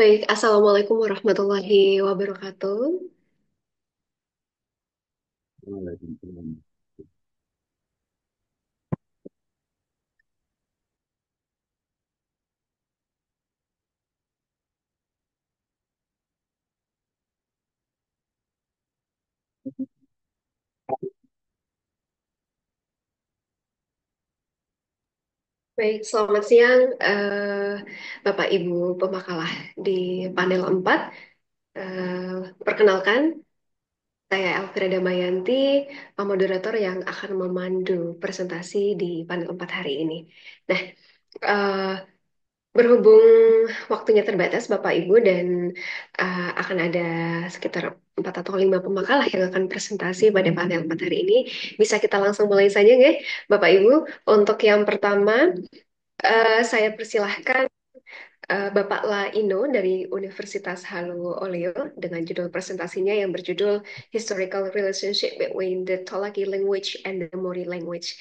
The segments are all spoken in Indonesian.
Baik, Assalamualaikum warahmatullahi wabarakatuh. Waalaikumsalam. Baik, selamat siang Bapak Ibu pemakalah di panel 4. Perkenalkan, saya Elvira Damayanti, moderator yang akan memandu presentasi di panel 4 hari ini. Nah, eh, berhubung waktunya terbatas Bapak Ibu dan akan ada sekitar 4 atau 5 pemakalah yang akan presentasi pada panel 4 hari ini, bisa kita langsung mulai saja nggak Bapak Ibu? Untuk yang pertama, saya persilahkan Bapak Laino dari Universitas Halu Oleo dengan judul presentasinya yang berjudul Historical Relationship Between the Tolaki Language and the Mori Language.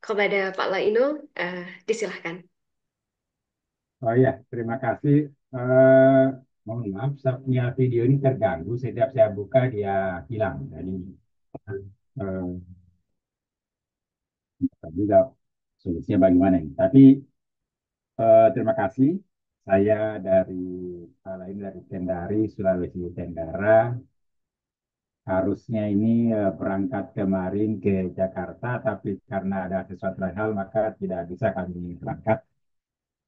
Kepada Pak Laino, disilahkan. Oh ya, terima kasih. Eh, Mohon maaf, saya punya video ini terganggu. Setiap saya buka dia hilang. Jadi tak juga solusinya bagaimana ini. Tapi terima kasih. Saya dari lain dari Kendari, Sulawesi Tenggara. Harusnya ini berangkat kemarin ke Jakarta, tapi karena ada sesuatu hal maka tidak bisa kami berangkat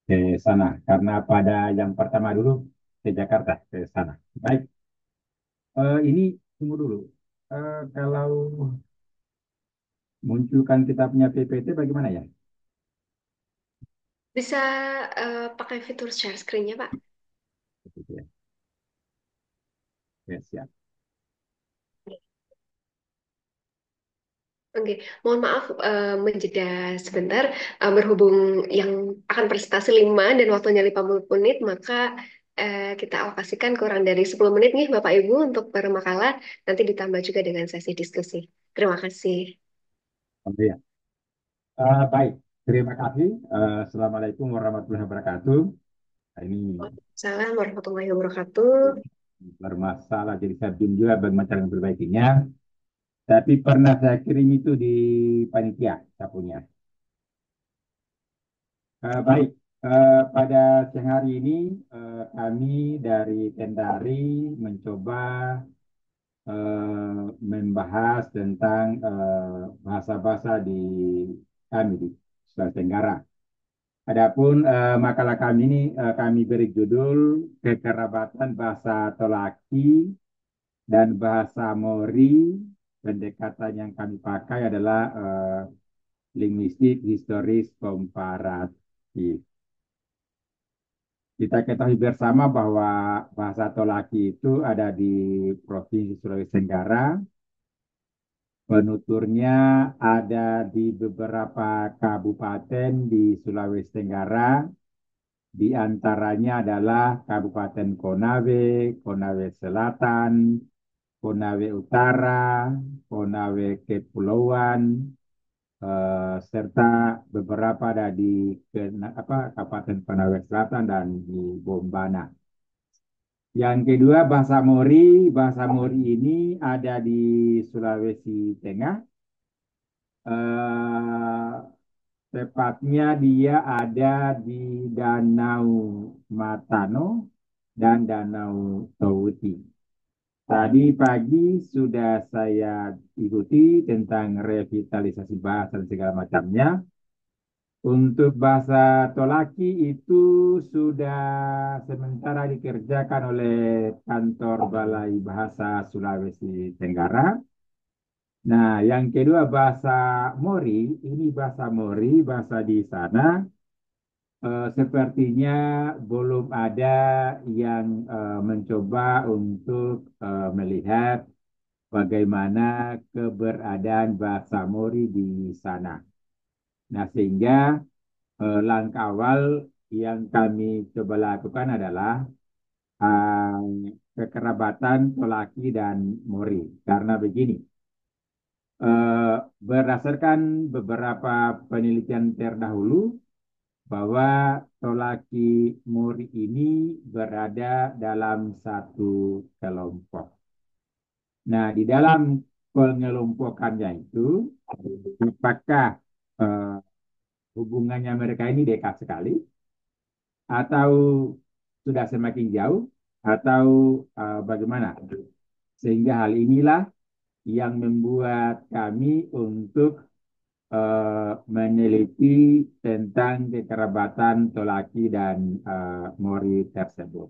ke sana karena pada yang pertama dulu ke Jakarta ke sana. Baik, ini tunggu dulu. Kalau munculkan kita punya PPT bagaimana ya? Bisa pakai fitur share screen-nya, Pak? PPT ya. Oke, siap. Oke, mohon maaf menjeda sebentar. Berhubung yang akan presentasi 5 dan waktunya 50 menit, maka kita alokasikan kurang dari 10 menit nih Bapak Ibu untuk per makalah, nanti ditambah juga dengan sesi diskusi. Terima kasih. Oke ya. Baik, terima kasih. Assalamualaikum warahmatullahi wabarakatuh. Nah, ini Assalamualaikum warahmatullahi wabarakatuh. bermasalah, jadi saya bingung juga bagaimana cara memperbaikinya. Tapi pernah saya kirim itu di panitia, saya punya. Baik, pada siang hari ini kami dari Kendari mencoba membahas tentang bahasa-bahasa di kami di Sulawesi Tenggara. Adapun makalah kami ini kami beri judul Kekerabatan Bahasa Tolaki dan Bahasa Mori. Pendekatan yang kami pakai adalah linguistik historis komparatif. Kita ketahui bersama bahwa bahasa Tolaki itu ada di Provinsi Sulawesi Tenggara. Penuturnya ada di beberapa kabupaten di Sulawesi Tenggara. Di antaranya adalah Kabupaten Konawe, Konawe Selatan, Konawe Utara, Konawe Kepulauan, serta beberapa ada di Kabupaten Konawe Selatan dan di Bombana. Yang kedua bahasa Mori ini ada di Sulawesi Tengah. Eh, Tepatnya dia ada di Danau Matano dan Danau Tauti. Tadi pagi sudah saya ikuti tentang revitalisasi bahasa dan segala macamnya. Untuk bahasa Tolaki itu sudah sementara dikerjakan oleh Kantor Balai Bahasa Sulawesi Tenggara. Nah, yang kedua bahasa Mori, ini bahasa Mori, bahasa di sana sepertinya belum ada yang mencoba untuk melihat bagaimana keberadaan bahasa Mori di sana. Nah, sehingga langkah awal yang kami coba lakukan adalah kekerabatan Tolaki dan Mori. Karena begini, eh, berdasarkan beberapa penelitian terdahulu, bahwa Tolaki Muri ini berada dalam satu kelompok. Nah, di dalam pengelompokannya itu, apakah eh, hubungannya mereka ini dekat sekali, atau sudah semakin jauh, atau bagaimana? Sehingga hal inilah yang membuat kami untuk meneliti tentang kekerabatan Tolaki dan Mori tersebut.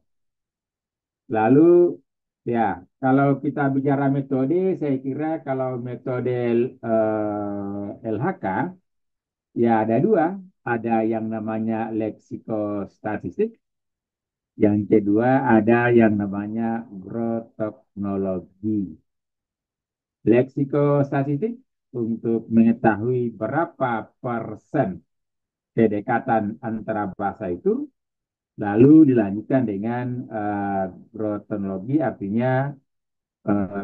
Lalu, ya, kalau kita bicara metode, saya kira kalau metode LHK, ya ada dua. Ada yang namanya leksikostatistik, yang kedua ada yang namanya grotoknologi. Leksikostatistik untuk mengetahui berapa persen kedekatan antara bahasa itu, lalu dilanjutkan dengan grotoknologi, artinya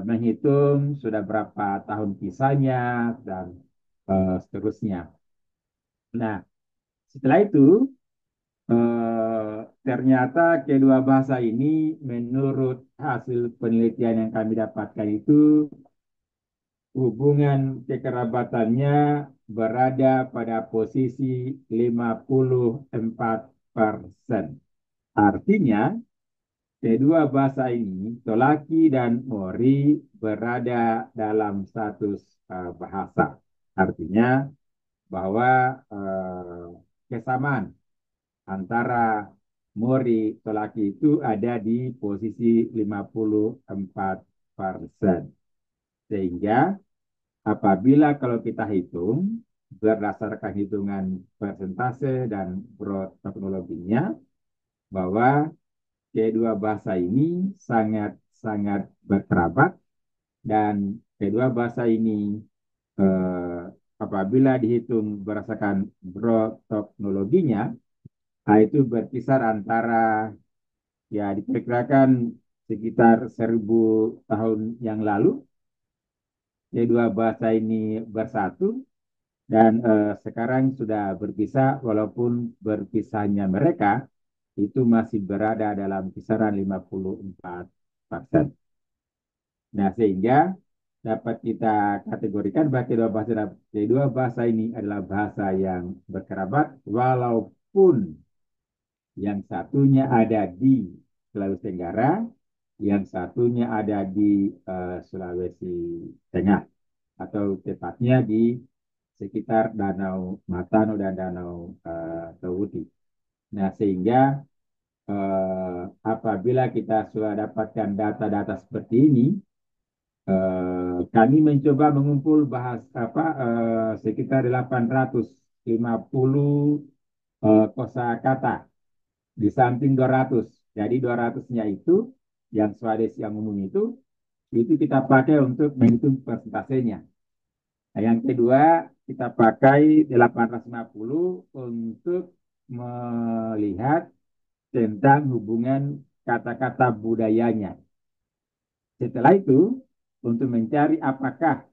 menghitung sudah berapa tahun kisahnya dan seterusnya. Nah, setelah itu ternyata kedua bahasa ini menurut hasil penelitian yang kami dapatkan itu hubungan kekerabatannya berada pada posisi 54%. Artinya, kedua bahasa ini, Tolaki dan Mori, berada dalam status bahasa. Artinya bahwa kesamaan antara Mori Tolaki itu ada di posisi 54%. Sehingga apabila kalau kita hitung berdasarkan hitungan persentase dan growth teknologinya, bahwa kedua bahasa ini sangat-sangat berkerabat, dan kedua bahasa ini eh, apabila dihitung berdasarkan growth teknologinya, itu berkisar antara, ya, diperkirakan sekitar 1.000 tahun yang lalu kedua bahasa ini bersatu, dan sekarang sudah berpisah, walaupun berpisahnya mereka itu masih berada dalam kisaran 54%. Nah, sehingga dapat kita kategorikan bahwa kedua bahasa ini adalah bahasa yang berkerabat, walaupun yang satunya ada di Sulawesi Tenggara, yang satunya ada di Sulawesi Tengah, atau tepatnya di sekitar Danau Matano dan Danau Tawuti. Nah, sehingga apabila kita sudah dapatkan data-data seperti ini, kami mencoba mengumpul sekitar 850 kosakata di samping 200. Jadi 200-nya itu yang Swades yang umum itu kita pakai untuk menghitung persentasenya. Nah, yang kedua, kita pakai 850 untuk melihat tentang hubungan kata-kata budayanya. Setelah itu, untuk mencari apakah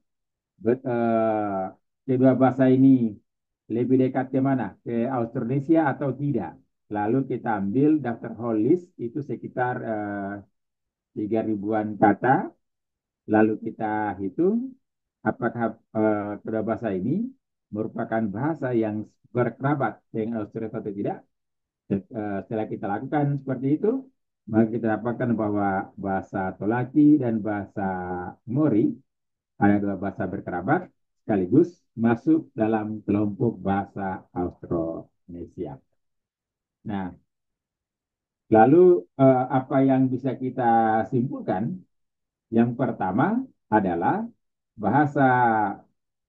kedua bahasa ini lebih dekat ke mana? Ke Austronesia atau tidak? Lalu kita ambil daftar whole list, itu sekitar 3.000-an kata. Lalu kita hitung apakah kedua bahasa ini merupakan bahasa yang berkerabat dengan Australia atau tidak. Setelah kita lakukan seperti itu, maka kita dapatkan bahwa bahasa Tolaki dan bahasa Mori ada dua bahasa berkerabat sekaligus masuk dalam kelompok bahasa Austronesia. Nah, lalu apa yang bisa kita simpulkan? Yang pertama adalah bahasa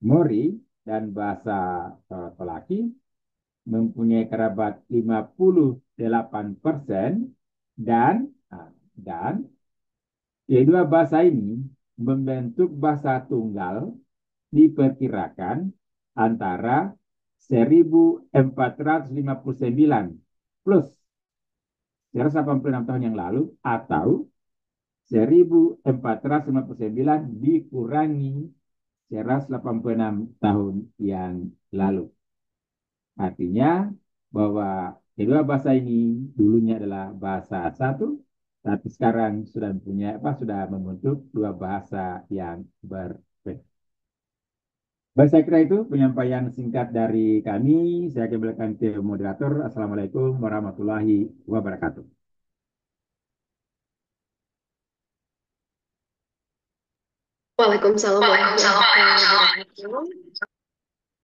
Mori dan bahasa Tolaki mempunyai kerabat 58%, dan dan kedua bahasa ini membentuk bahasa tunggal diperkirakan antara 1459 plus 186 tahun yang lalu, atau 1459 dikurangi 186 tahun yang lalu. Artinya bahwa kedua bahasa ini dulunya adalah bahasa satu, tapi sekarang sudah membentuk dua bahasa yang berbeda. Baik, saya kira itu penyampaian singkat dari kami. Saya kembalikan ke moderator. Assalamualaikum warahmatullahi wabarakatuh. Waalaikumsalam warahmatullahi wabarakatuh.